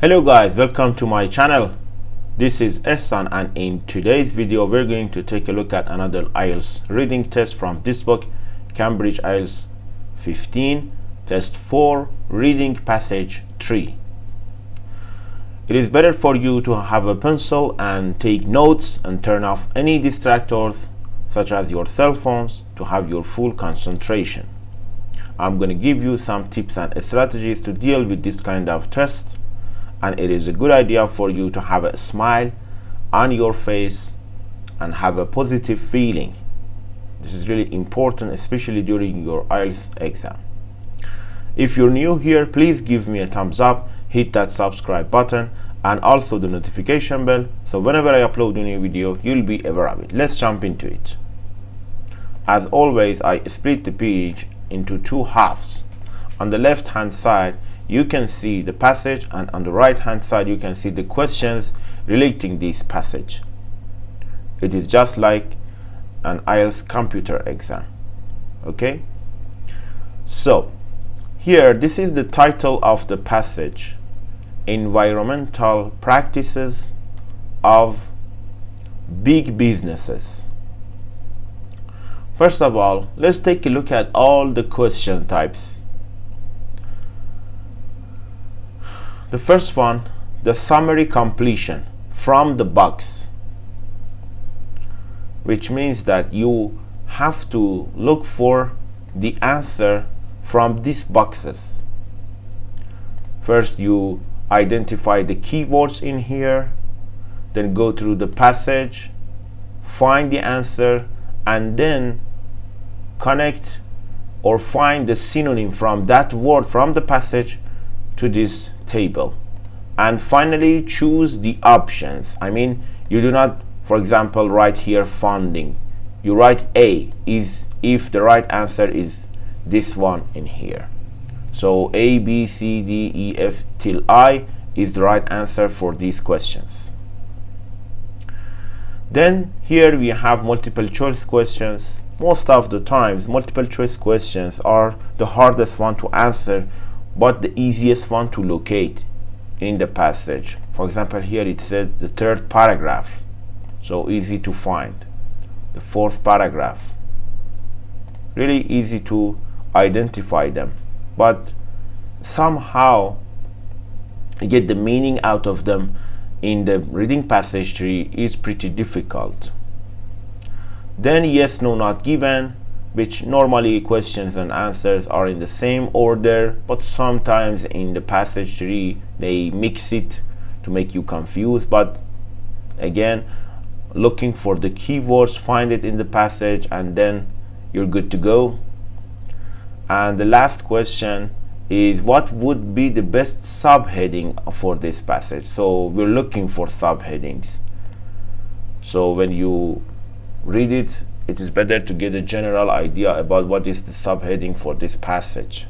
Hello guys, welcome to my channel. This is Ehsan, and in today's video we're going to take a look at another IELTS reading test from this book, Cambridge IELTS 15 Test 4 Reading Passage 3. It is better for you to have a pencil and take notes and turn off any distractors such as your cell phones to have your full concentration. I'm going to give you some tips and strategies to deal with this kind of test, and it is a good idea for you to have a smile on your face and have a positive feeling. This is really important, especially during your IELTS exam. If you're new here, please give me a thumbs up, hit that subscribe button and also the notification bell, so whenever I upload a new video you'll be aware of it. Let's jump into it. As always, I split the page into two halves. On the left hand side you can see the passage, and on the right hand side you can see the questions relating this passage. It is just like an IELTS computer exam. Okay, so here this is the title of the passage: Environmental Practices of Big Businesses. First of all, let's take a look at all the question types. The first one, the summary completion from the box, which means that you have to look for the answer from these boxes. First you identify the keywords in here, then go through the passage, find the answer, and then connect or find the synonym from that word from the passage to this table, and finally choose the options. I mean, you do not, for example, write here funding. You write A is if the right answer is this one in here. So A, B, C, D, E, F till I is the right answer for these questions. Then here we have multiple choice questions. Most of the times multiple choice questions are the hardest one to answer, but the easiest one to locate in the passage. For example, here it said the third paragraph, so easy to find. The fourth paragraph, really easy to identify them, but somehow get the meaning out of them in the reading passage tree is pretty difficult. Then yes, no, not given, which normally questions and answers are in the same order, but sometimes in the passage tree they mix it to make you confused. But again, looking for the keywords, find it in the passage, and then you're good to go. And the last question is, what would be the best subheading for this passage? So we're looking for subheadings. So when you read it, it is better to get a general idea about what is the subheading for this passage,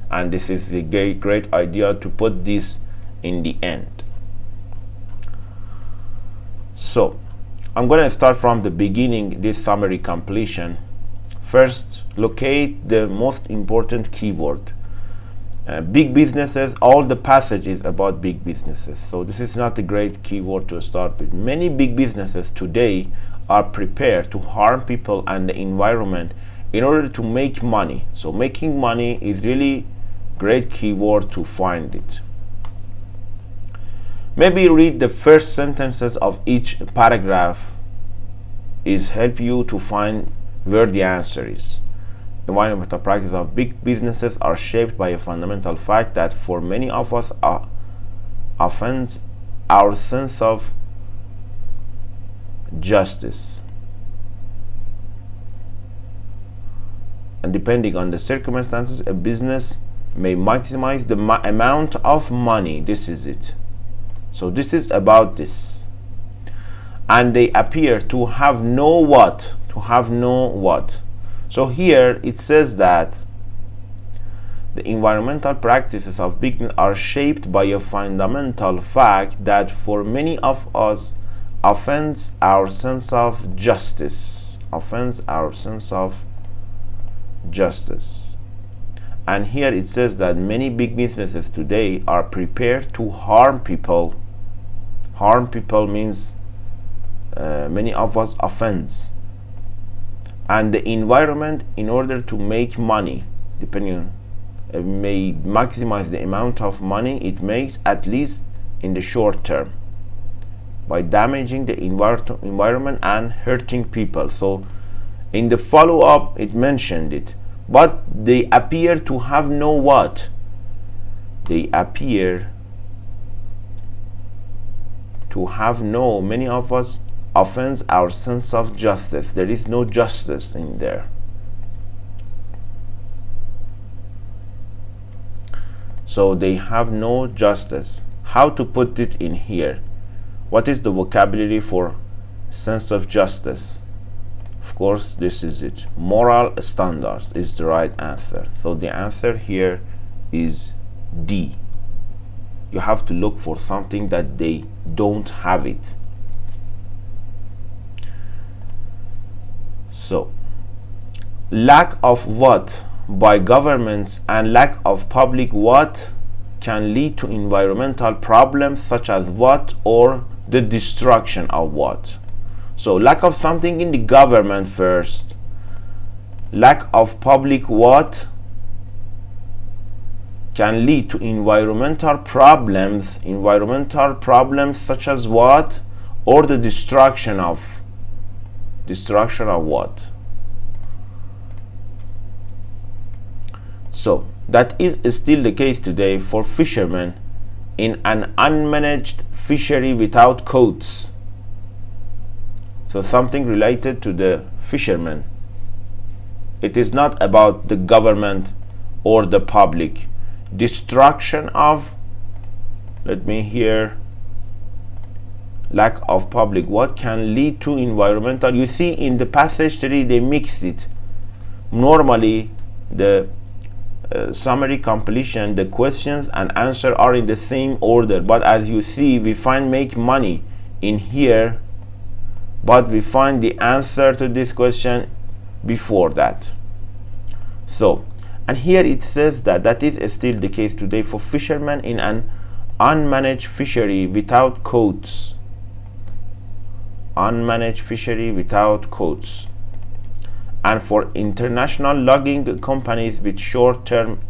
and this is a great idea to put this in the end. So I'm going to start from the beginning, this summary completion. First, locate the most important keyword. Big businesses. All the passage is about big businesses, so this is not a great keyword to start with. Many big businesses today are prepared to harm people and the environment in order to make money. So making money is really great keyword to find it. Maybe read the first sentences of each paragraph is help you to find where the answer is. Environmental practices of big businesses are shaped by a fundamental fact that for many of us offends our sense of justice, and depending on the circumstances a business may maximize the amount of money. This is it. So this is about this, and they appear to have no what, so here it says that the environmental practices of business are shaped by a fundamental fact that for many of us offends our sense of justice, And here it says that many big businesses today are prepared to harm people. Harm people means many of us offense and the environment in order to make money, depending on may maximize the amount of money it makes, at least in the short term, by damaging the environment and hurting people. So in the follow-up it mentioned it, but they appear to have no what? They appear to have no, many of us offends our sense of justice. There is no justice in there. So they have no justice. How to put it in here? What is the vocabulary for sense of justice? Of course, this is it. Moral standards is the right answer. So the answer here is D. You have to look for something that they don't have it. So, lack of what by governments and lack of public what can lead to environmental problems such as what or the destruction of what. So lack of something in the government first, lack of public what can lead to environmental problems such as what or the destruction of what. So that is still the case today for fishermen in an unmanaged fishery without coats. So something related to the fishermen. It is not about the government or the public. Destruction of, let me hear, lack of public what can lead to environmental. You see in the passage 3 they mix it. Normally the summary completion, the questions and answer are in the same order, but as you see we find make money in here, but we find the answer to this question before that. So, and here it says that is still the case today for fishermen in an unmanaged fishery without coats. Unmanaged fishery without coats. And for international logging companies with short-term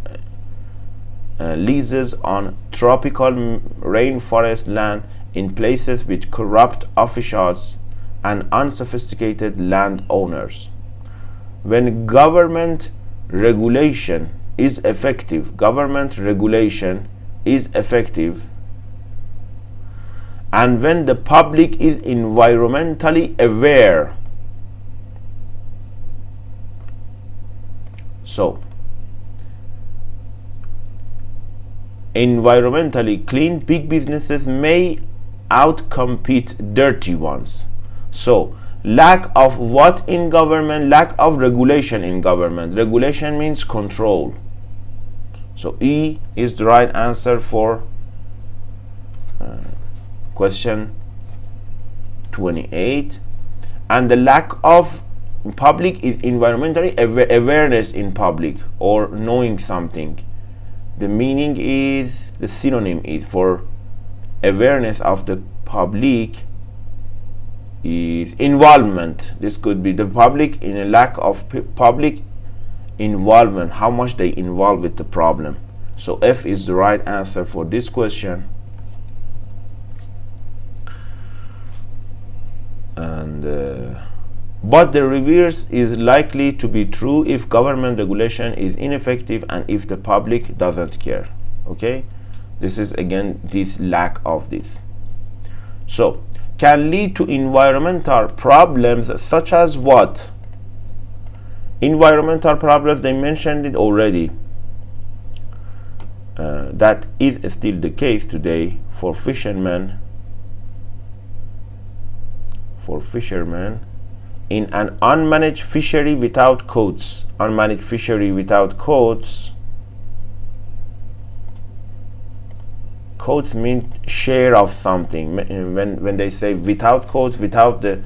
leases on tropical rainforest land in places with corrupt officials and unsophisticated landowners. When government regulation is effective, and when the public is environmentally aware. So, environmentally clean big businesses may outcompete dirty ones. So, lack of what in government? Lack of regulation in government. Regulation means control. So, E is the right answer for question 28. And the lack of public is environmentally awareness in public or knowing something. The meaning is, the synonym is for awareness of the public is involvement. This could be the public in a lack of public involvement, how much they involve with the problem. So F is the right answer for this question. And but the reverse is likely to be true if government regulation is ineffective and if the public doesn't care. Okay, this is again this lack of this. So can lead to environmental problems such as what? Environmental problems, they mentioned it already. That is still the case today for fishermen. In an unmanaged fishery without coats. Unmanaged fishery without coats. Coats mean share of something. When they say without coats, without the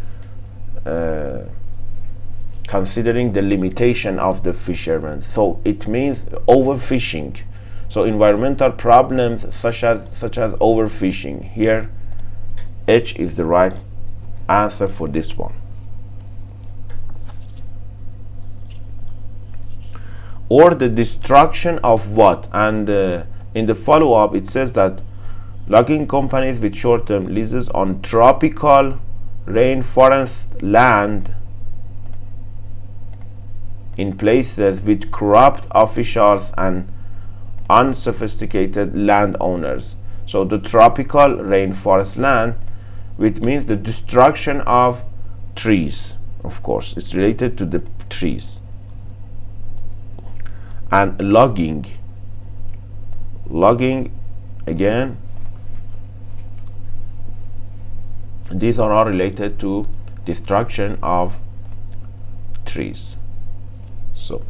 considering the limitation of the fishermen. So it means overfishing. So environmental problems such as overfishing. Here H is the right answer for this one. Or the destruction of what? And in the follow-up it says that logging companies with short-term leases on tropical rainforest land in places with corrupt officials and unsophisticated landowners. So the tropical rainforest land, which means the destruction of trees. Of course, it's related to the trees. And logging again, these are all related to destruction of trees. So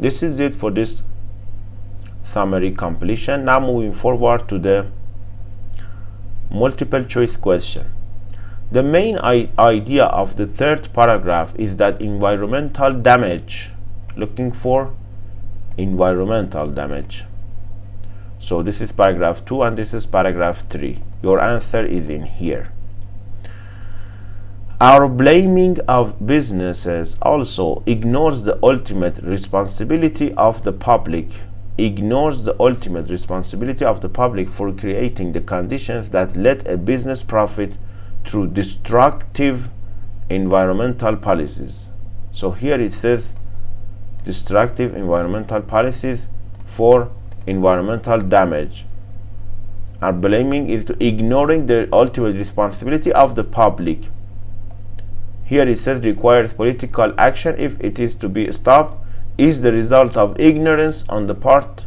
this is it for this summary completion. Now moving forward to the multiple choice question. The main idea of the third paragraph is that environmental damage, looking for environmental damage. So this is paragraph 2 and this is paragraph 3. Your answer is in here. Our blaming of businesses also ignores the ultimate responsibility of the public, for creating the conditions that let a business profit through destructive environmental policies. So here it says destructive environmental policies for environmental damage. Our blaming is to ignoring the ultimate responsibility of the public. Here it says requires political action if it is to be stopped, is the result of ignorance on the part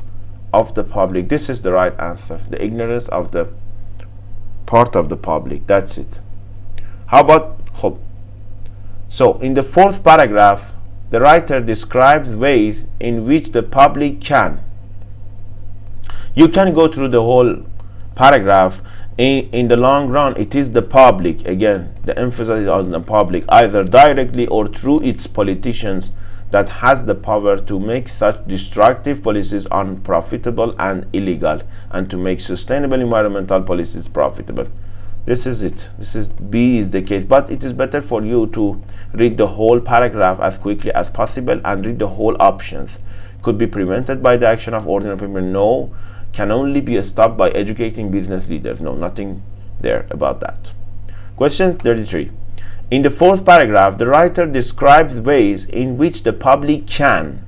of the public. This is the right answer. The ignorance of the part of the public. That's it. How about hope? So in the fourth paragraph, the writer describes ways in which the public can. You can go through the whole paragraph. In the long run, it is the public, again, the emphasis is on the public, either directly or through its politicians, that has the power to make such destructive policies unprofitable and illegal, and to make sustainable environmental policies profitable. This is it. This is B is the case, but it is better for you to read the whole paragraph as quickly as possible and read the whole options. Could be prevented by the action of ordinary people. No. Can only be stopped by educating business leaders. No, nothing there about that. Question 33. In the fourth paragraph, the writer describes ways in which the public can.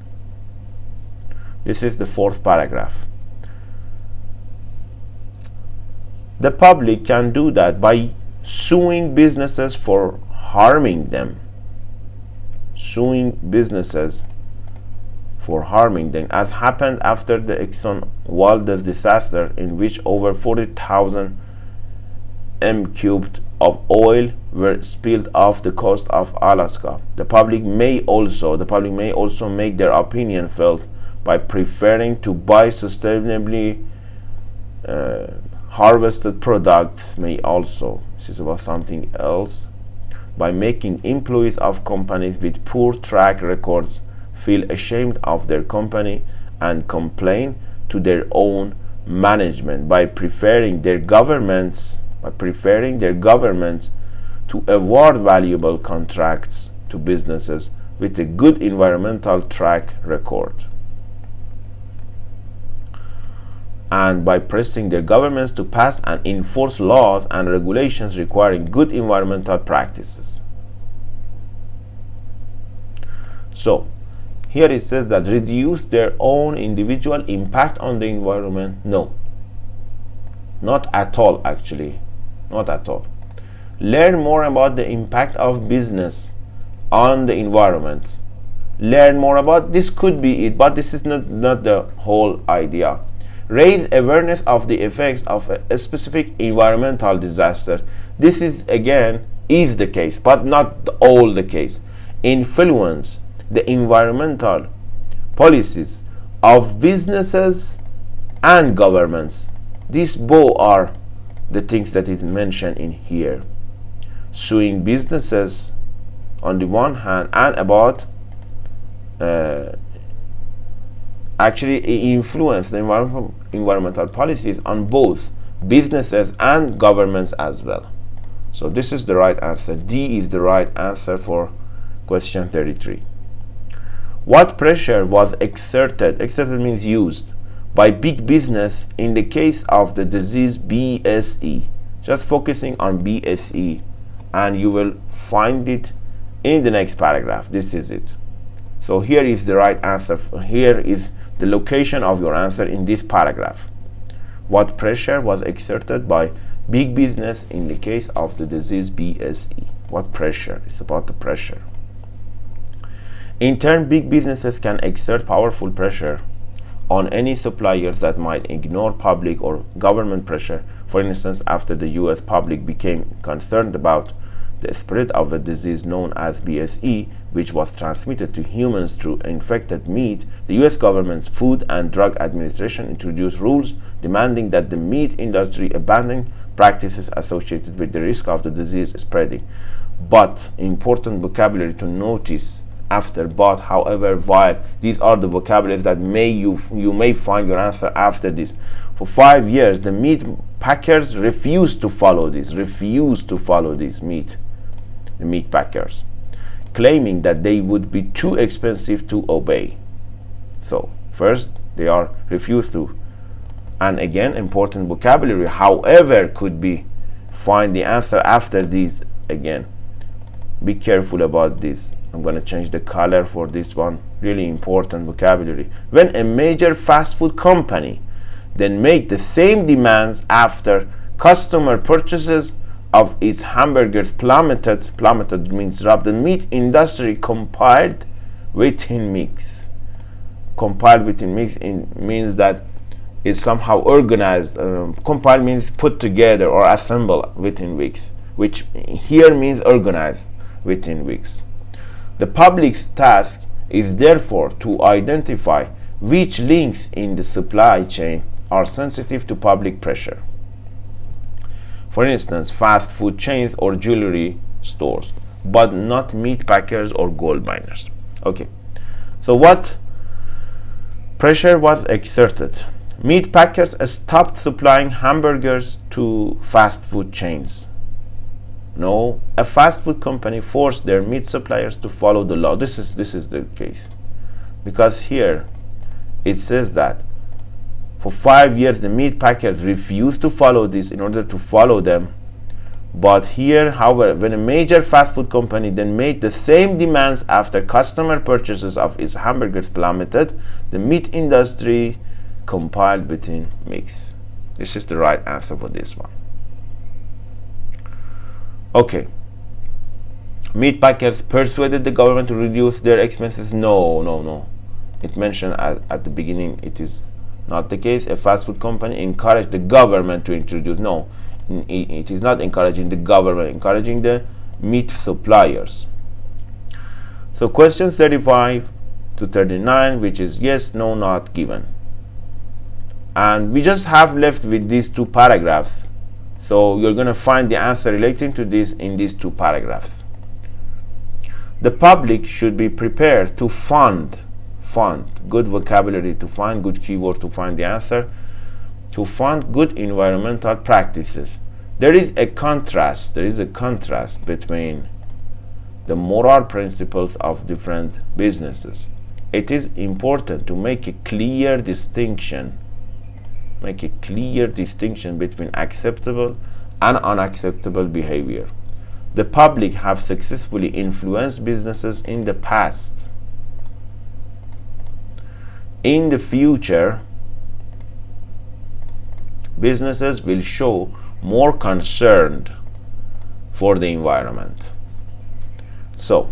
This is the fourth paragraph. The public can do that by suing businesses for harming them. Suing businesses for harming them, as happened after the Exxon Valdez disaster, in which over 40,000 m³ of oil were spilled off the coast of Alaska. The public may also make their opinion felt by preferring to buy sustainably harvested products. May also, this is about something else, by making employees of companies with poor track records feel ashamed of their company and complain to their own management, by preferring their governments to award valuable contracts to businesses with a good environmental track record, and by pressing their governments to pass and enforce laws and regulations requiring good environmental practices. So here it says that reduce their own individual impact on the environment. No, not at all, actually, not at all. Learn more about the impact of business on the environment. Learn more about, this could be it, but this is not the whole idea. Raise awareness of the effects of a specific environmental disaster. This is, again, is the case, but not all the case. Influence the environmental policies of businesses and governments. These both are the things that is mentioned in here. Suing businesses on the one hand, and about actually influence the environmental policies on both businesses and governments as well. So this is the right answer. D is the right answer for question 33. What pressure was exerted means used, by big business in the case of the disease BSE? Just focusing on BSE, and you will find it in the next paragraph. This is it. So here is the right answer. Here is the location of your answer in this paragraph. What pressure was exerted by big business in the case of the disease BSE? What pressure? It's about the pressure. In turn, big businesses can exert powerful pressure on any suppliers that might ignore public or government pressure. For instance, after the US public became concerned about the spread of a disease known as BSE, which was transmitted to humans through infected meat, the US government's Food and Drug Administration introduced rules demanding that the meat industry abandon practices associated with the risk of the disease spreading. But important vocabulary to notice after but, however, while, these are the vocabularies that you may find your answer after this. For 5 years, the meat packers refused to follow this, the meat packers, claiming that they would be too expensive to obey. So first, they are refused to, and again, important vocabulary, however, could be find the answer after these. Again, be careful about this. I'm going to change the color for this one. Really important vocabulary. When a major fast food company then made the same demands after customer purchases of its hamburgers plummeted means dropped, the meat industry compiled within mix. Compiled within mix means that it's somehow organized. Compiled means put together or assemble within weeks, which here means organized within weeks. The public's task is therefore to identify which links in the supply chain are sensitive to public pressure. For instance, fast food chains or jewelry stores, but not meat packers or gold miners. Okay, so what pressure was exerted? Meat packers stopped supplying hamburgers to fast food chains. No, a fast food company forced their meat suppliers to follow the law. This is the case, because here it says that for 5 years the meat packers refused to follow this in order to follow them. But here, however, when a major fast food company then made the same demands after customer purchases of its hamburgers plummeted, the meat industry compiled within mix. This is the right answer for this one. Okay. Meat packers persuaded the government to reduce their expenses. No. It mentioned at the beginning it is not the case. A fast food company encouraged the government to introduce. No, it is not encouraging the government, encouraging the meat suppliers. So questions 35 to 39, which is yes, no, not given. And we just have left with these two paragraphs. So you're going to find the answer relating to this in these two paragraphs. The public should be prepared to fund, good vocabulary to find, good keyword to find the answer, to fund good environmental practices. There is a contrast between the moral principles of different businesses. It is important to make a clear distinction between acceptable and unacceptable behavior. The public have successfully influenced businesses in the past. In the future, businesses will show more concern for the environment. So,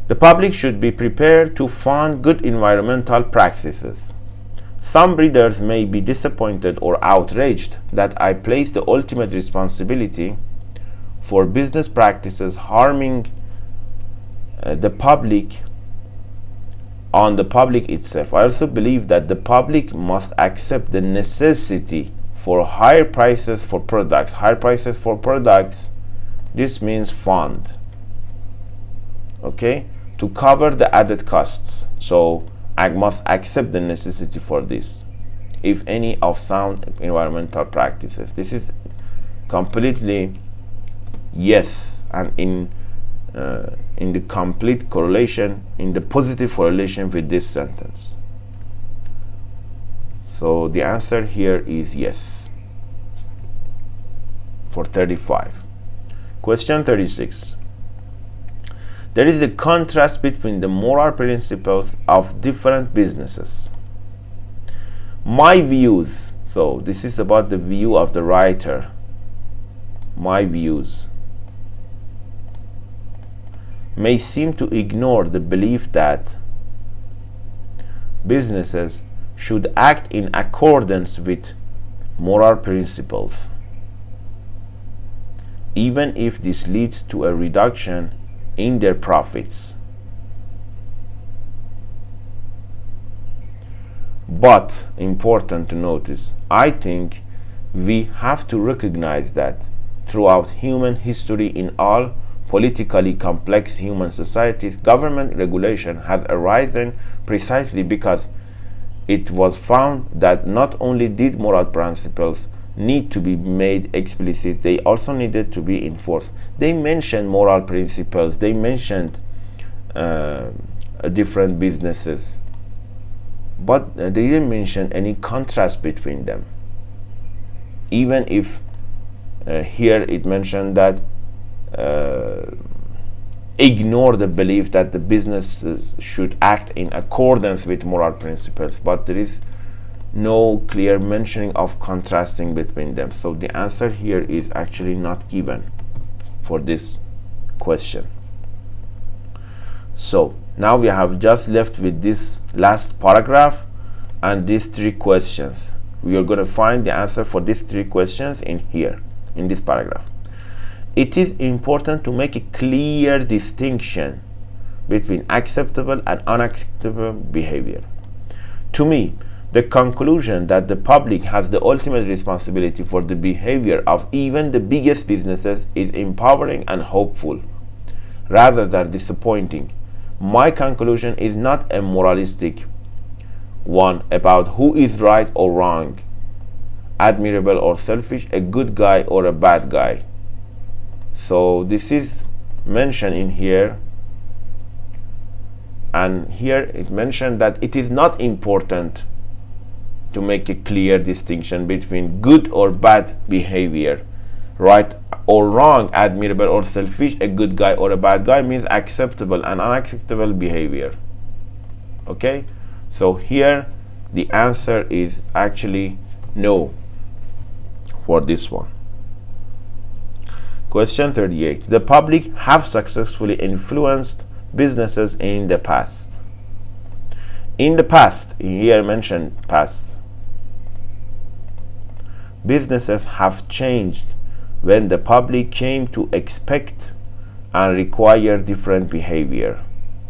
the public should be prepared to fund good environmental practices. Some readers may be disappointed or outraged that I place the ultimate responsibility for business practices harming the public on the public itself. I also believe that the public must accept the necessity for higher prices for products. Higher prices for products, this means fund. okay, to cover the added costs. So I must accept the necessity for this, if any, of sound environmental practices. This is completely yes, and in the complete correlation, in the positive correlation with this sentence. So the answer here is yes for 35. Question 36. There is a contrast between the moral principles of different businesses. My views, so this is about the view of the writer. My views may seem to ignore the belief that businesses should act in accordance with moral principles, even if this leads to a reduction in their profits. But important to notice, I think we have to recognize that throughout human history, in all politically complex human societies, government regulation has arisen precisely because it was found that not only did moral principles need to be made explicit, they also needed to be enforced. They mentioned moral principles, they mentioned different businesses, but they didn't mention any contrast between them. Even if here it mentioned that ignore the belief that the businesses should act in accordance with moral principles, but there is no clear mentioning of contrasting between them. So the answer here is actually not given for this question. So now we have just left with this last paragraph and these three questions. We are going to find the answer for these three questions in here, in this paragraph. It is important to make a clear distinction between acceptable and unacceptable behavior. To me, the conclusion that the public has the ultimate responsibility for the behavior of even the biggest businesses is empowering and hopeful, rather than disappointing. My conclusion is not a moralistic one about who is right or wrong, admirable or selfish, a good guy or a bad guy. So this is mentioned in here, and here it mentioned that it is not important to make a clear distinction between good or bad behavior, right or wrong, admirable or selfish, a good guy or a bad guy means acceptable and unacceptable behavior. Okay, so here the answer is actually no for this one. Question 38. The public have successfully influenced businesses in the past. In the past, here mentioned past, businesses have changed when the public came to expect and require different behavior,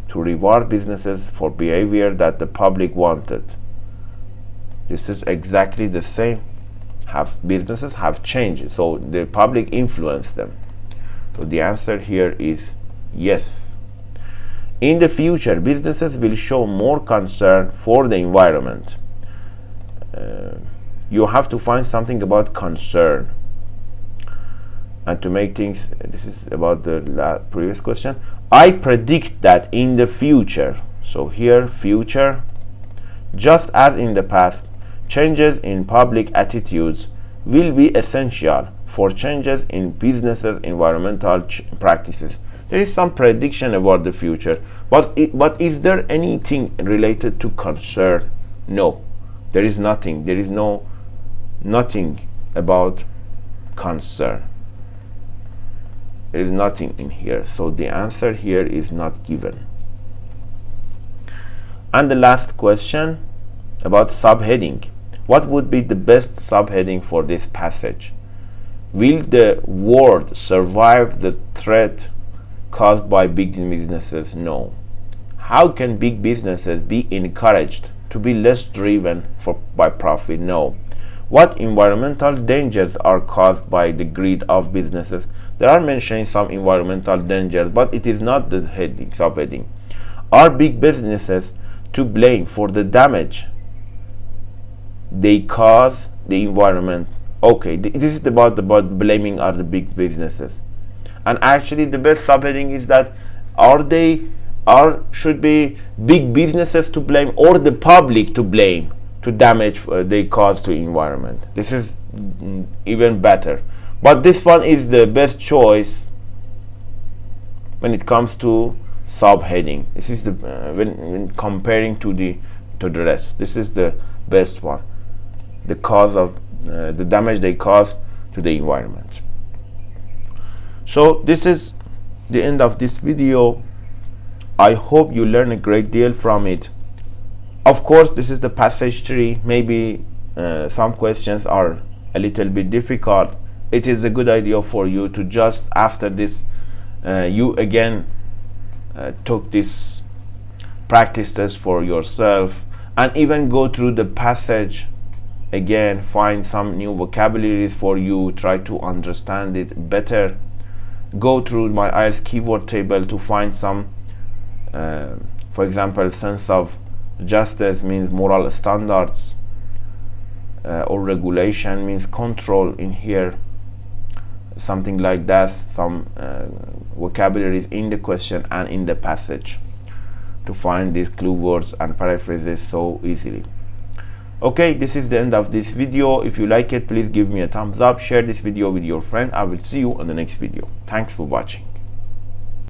to reward businesses for behavior that the public wanted. This is exactly the same. Businesses have changed, so the public influenced them. So the answer here is yes. In the future, businesses will show more concern for the environment. You have to find something about concern. And to make things, this is about the previous question. I predict that in the future, so here future, just as in the past, changes in public attitudes will be essential for changes in businesses' environmental practices. There is some prediction about the future, but is there anything related to concern? No, there is nothing. There is nothing about concern. There is nothing in here, so the answer here is not given. And the last question about subheading. What would be the best subheading for this passage? Will the world survive the threat caused by big businesses? No. How can big businesses be encouraged to be less driven by profit? No. What environmental dangers are caused by the greed of businesses? There are mentioning some environmental dangers, but it is not the heading, subheading. Are big businesses to blame for the damage they cause the environment? Okay, this is about blaming are the big businesses. And actually the best subheading is that should be big businesses to blame or the public to blame to damage they cause to environment. This is even better, but this one is the best choice when it comes to subheading. This is the when comparing to the rest, this is the best one, the cause of the damage they cause to the environment. So this is the end of this video. I hope you learn a great deal from it. Of course, this is the passage 3. Maybe some questions are a little bit difficult. It is a good idea for you to just after this you again took this practice test for yourself and even go through the passage again, find some new vocabularies for you, try to understand it better. Go through my IELTS keyword table to find some for example, sense of justice means moral standards, or regulation means control in here, something like that. Some vocabularies in the question and in the passage to find these clue words and paraphrases so easily. Okay, this is the end of this video. If you like it, please give me a thumbs up, share this video with your friend. I will see you on the next video. Thanks for watching.